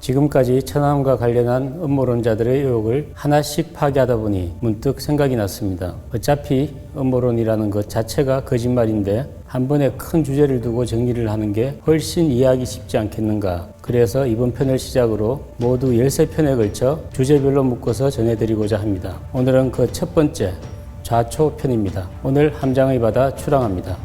지금까지 천안함과 관련한 음모론자들의 의혹을 하나씩 파괴하다 보니 문득 생각이 났습니다. 어차피 음모론이라는 것 자체가 거짓말인데 한 번에 큰 주제를 두고 정리를 하는 게 훨씬 이해하기 쉽지 않겠는가. 그래서 이번 편을 시작으로 모두 13편에 걸쳐 주제별로 묶어서 전해드리고자 합니다. 오늘은 그 첫 번째 좌초편입니다. 오늘 함장의 바다 출항합니다.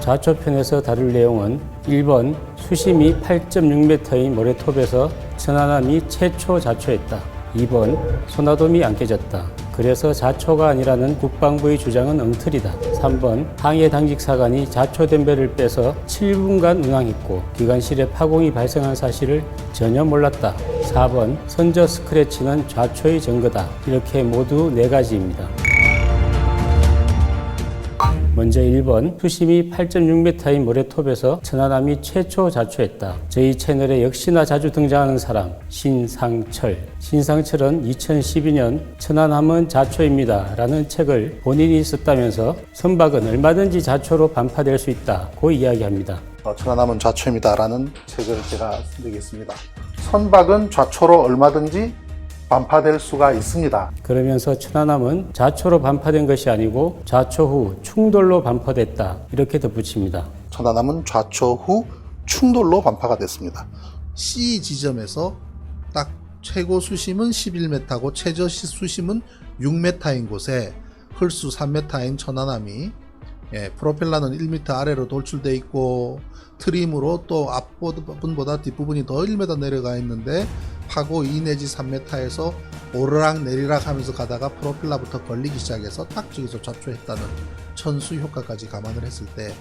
좌초편에서 다룰 내용은 1번 수심이 8.6m인 모래톱에서 천안함이 최초 좌초했다. 2번 소나돔이 안 깨졌다. 그래서 좌초가 아니라는 국방부의 주장은 엉터리다. 3번 항해 당직 사관이 좌초된 배를 빼서 7분간 운항했고 기관실에 파공이 발생한 사실을 전혀 몰랐다. 4번 선저 스크래치는 좌초의 증거다. 이렇게 모두 4가지입니다. 먼저 1번 수심이 8.6m인 모래톱에서 천안함이 최초 좌초했다. 저희 채널에 역시나 자주 등장하는 사람 신상철. 신상철은 2012년 천안함은 좌초입니다 라는 책을 본인이 썼다면서 선박은 얼마든지 좌초로 반파될 수 있다고 이야기합니다. 천안함은 좌초입니다 라는 책을 제가 쓰겠습니다. 선박은 좌초로 얼마든지 반파될 수가 있습니다. 그러면서 천안함은 좌초로 반파된 것이 아니고 좌초 후 충돌로 반파됐다. 이렇게 덧붙입니다. 천안함은 좌초 후 충돌로 반파가 됐습니다. C 지점에서 딱 최고 수심은 11m고 최저 수심은 6m인 곳에 흘수 3m인 천안함이 프로펠러는 1m 아래로 돌출되어 있고 트림으로 또 앞부분보다 뒷부분이 더 1m 내려가 있는데 파고 2 내지 3m에서 오르락 내리락 하면서 가다가 프로펠러부터 걸리기 시작해서 딱 저기서 좌초했다는 천수 효과까지 감안을 했을 때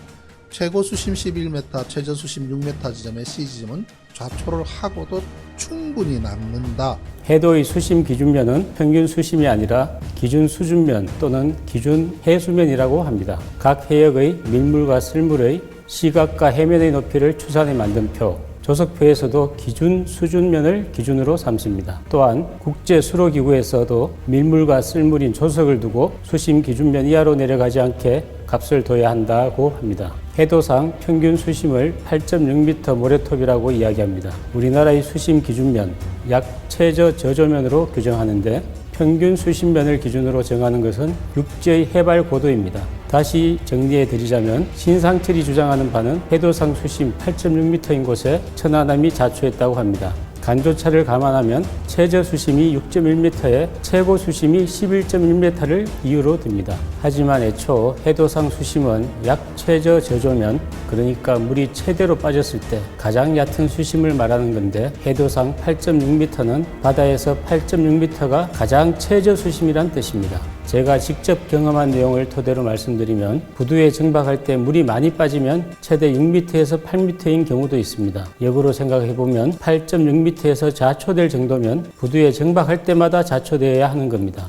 최고 수심 11m, 최저 수심 6m 지점의 C 지점은 좌초를 하고도 충분히 남는다. 해도의 수심 기준면은 평균 수심이 아니라 기준 수준면 또는 기준 해수면이라고 합니다. 각 해역의 밀물과 쓸물의 시각과 해면의 높이를 추산해 만든 표, 조석표에서도 기준 수준면을 기준으로 삼습니다. 또한 국제수로기구에서도 밀물과 쓸물인 조석을 두고 수심 기준면 이하로 내려가지 않게 값을 둬야 한다고 합니다. 해도상 평균 수심을 8.6m 모래톱이라고 이야기합니다. 우리나라의 수심 기준면, 약 최저 저조면으로 규정하는데 평균 수심면을 기준으로 정하는 것은 육지의 해발 고도입니다. 다시 정리해 드리자면 신상철이 주장하는 바는 해도상 수심 8.6m인 곳에 천안함이 좌초했다고 합니다. 간조차를 감안하면 최저 수심이 6.1m에 최고 수심이 11.1m를 이유로 듭니다. 하지만 애초 해도상 수심은 약 최저 저조면, 그러니까 물이 최대로 빠졌을 때 가장 얕은 수심을 말하는 건데 해도상 8.6m는 바다에서 8.6m가 가장 최저 수심이란 뜻입니다. 제가 직접 경험한 내용을 토대로 말씀드리면 부두에 정박할 때 물이 많이 빠지면 최대 6m에서 8m인 경우도 있습니다. 역으로 생각해보면 8.6m에서 좌초될 정도면 부두에 정박할 때마다 좌초되어야 하는 겁니다.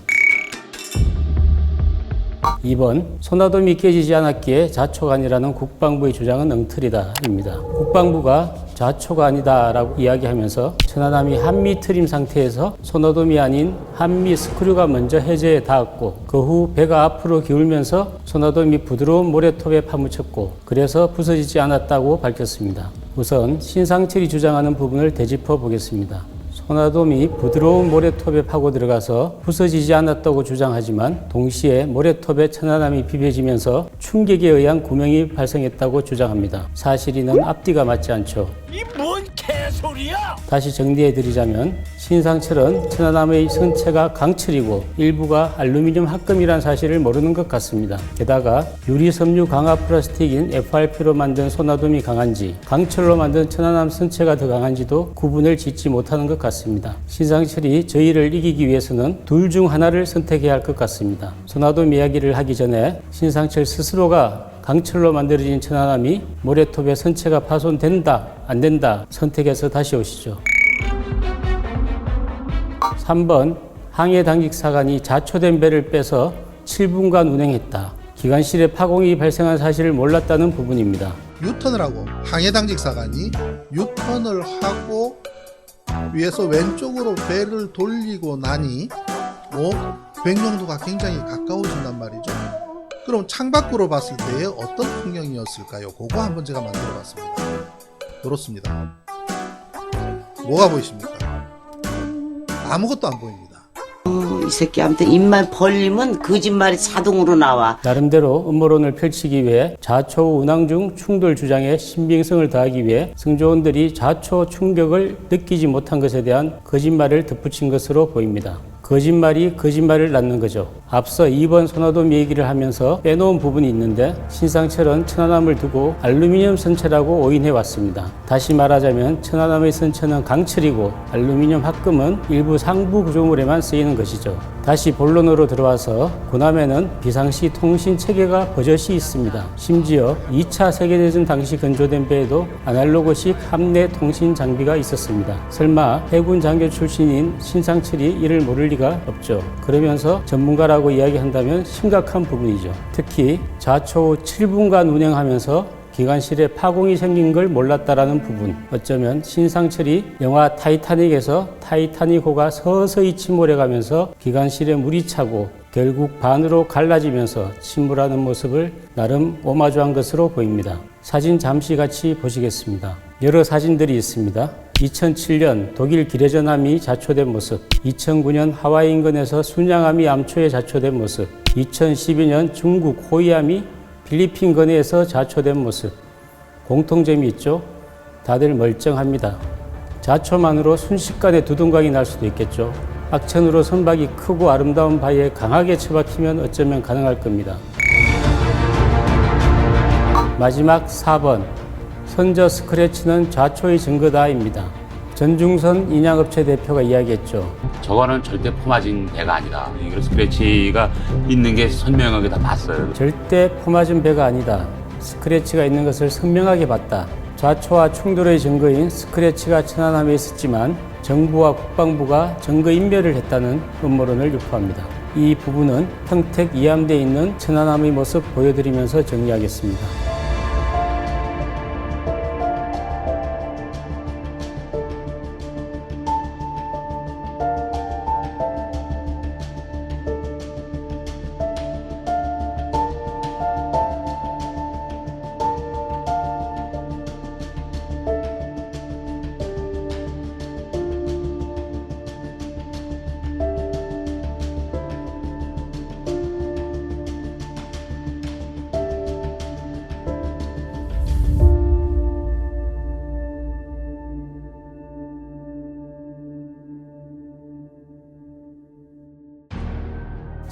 2번 소나돔이 깨지지 않았기에 좌초가 아니라는 국방부의 주장은 엉터리다 입니다. 국방부가 좌초가 아니다 라고 이야기하면서 천안함이 한미 트림 상태에서 소나돔이 아닌 한미 스크류가 먼저 해저에 닿았고 그 후 배가 앞으로 기울면서 소나돔이 부드러운 모래톱에 파묻혔고 그래서 부서지지 않았다고 밝혔습니다. 우선 신상철이 주장하는 부분을 되짚어 보겠습니다. 소나돔이 부드러운 모래톱에 파고 들어가서 부서지지 않았다고 주장하지만 동시에 모래톱에 천안함이 비벼지면서 충격에 의한 구멍이 발생했다고 주장합니다. 사실 이는 앞뒤가 맞지 않죠. 이 뭔 개소리야! 다시 정리해드리자면 신상철은 천안함의 선체가 강철이고 일부가 알루미늄 합금이란 사실을 모르는 것 같습니다. 게다가 유리섬유 강화 플라스틱인 FRP로 만든 소나돔이 강한지 강철로 만든 천안함 선체가 더 강한지도 구분을 짓지 못하는 것 같습니다. 신상철이 저희를 이기기 위해서는 둘 중 하나를 선택해야 할 것 같습니다. 소나돔 이야기를 하기 전에 신상철 스스로가 강철로 만들어진 천안함이 모래톱에 선체가 파손된다, 안 된다 선택해서 다시 오시죠. 3번 항해 당직 사관이 좌초된 배를 빼서 7분간 운행했다. 기관실에 파공이 발생한 사실을 몰랐다는 부분입니다. 유턴을 하고 항해 당직 사관이 유턴을 하고 위에서 왼쪽으로 배를 돌리고 나니 백령도가 굉장히 가까워진단 말이죠. 그럼 창밖으로 봤을 때의 어떤 풍경이었을까요? 그거 한번 제가 만들어 봤습니다. 그렇습니다. 뭐가 보이십니까? 아무것도 안 보입니다. 이 새끼 아무튼 입만 벌리면 거짓말이 자동으로 나와. 나름대로 음모론을 펼치기 위해 자초 운항 중 충돌 주장에 신빙성을 더하기 위해 승조원들이 자초 충격을 느끼지 못한 것에 대한 거짓말을 덧붙인 것으로 보입니다. 거짓말이 거짓말을 낳는 거죠. 앞서 2번 손아돔 얘기를 하면서 빼놓은 부분이 있는데 신상철은 천안함을 두고 알루미늄 선체라고 오인해 왔습니다. 다시 말하자면 천안함의 선체는 강철이고 알루미늄 합금은 일부 상부 구조물에만 쓰이는 것이죠. 다시 본론으로 들어와서 군함에는 비상시 통신 체계가 버젓이 있습니다. 심지어 2차 세계대전 당시 건조된 배에도 아날로그식 함내 통신 장비가 있었습니다. 설마 해군 장교 출신인 신상철이 이를 모를 리가 없죠. 그러면서 전문가라고 이야기한다면 심각한 부분이죠. 특히 자초 후 7분간 운행하면서 기관실에 파공이 생긴 걸 몰랐다라는 부분. 어쩌면 신상철이 영화 타이타닉에서 타이타닉호가 서서히 침몰해가면서 기관실에 물이 차고 결국 반으로 갈라지면서 침몰하는 모습을 나름 오마주한 것으로 보입니다. 사진 잠시 같이 보시겠습니다. 여러 사진들이 있습니다. 2007년 독일 기뢰전함이 자초된 모습, 2009년 하와이 인근에서 순양함이 암초에 자초된 모습, 2012년 중국 호위함이 필리핀 건해에서 자초된 모습. 공통점이 있죠? 다들 멀쩡합니다. 자초만으로 순식간에 두둥강이 날 수도 있겠죠. 악천후로 선박이 크고 아름다운 바위에 강하게 처박히면 어쩌면 가능할 겁니다. 마지막 4번. 선저 스크래치는 자초의 증거다입니다. 전중선 인양업체 대표가 이야기했죠. 저거는 절대 포마진 배가 아니다. 이거 스크래치가 있는 게 선명하게 다 봤어요. 절대 포맞은 배가 아니다. 스크래치가 있는 것을 선명하게 봤다. 좌초와 충돌의 증거인 스크래치가 천안함에 있었지만 정부와 국방부가 증거 인멸을 했다는 음모론을 유포합니다. 이 부분은 평택 이함대에 있는 천안함의 모습 보여드리면서 정리하겠습니다.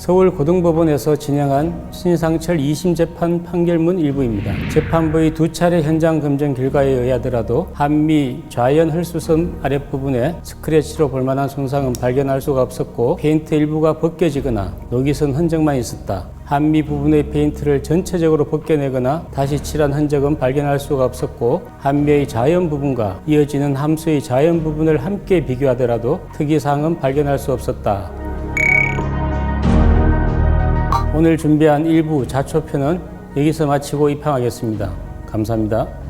서울고등법원에서 진행한 신상철 2심 재판 판결문 일부입니다. 재판부의 두 차례 현장 검증 결과에 의하더라도 한미 좌연 헐수선 아랫부분에 스크래치로 볼만한 손상은 발견할 수가 없었고 페인트 일부가 벗겨지거나 녹이선 흔적만 있었다. 한미 부분의 페인트를 전체적으로 벗겨내거나 다시 칠한 흔적은 발견할 수가 없었고 한미의 자연 부분과 이어지는 함수의 자연 부분을 함께 비교하더라도 특이사항은 발견할 수 없었다. 오늘 준비한 일부 자초편은 여기서 마치고 입항하겠습니다. 감사합니다.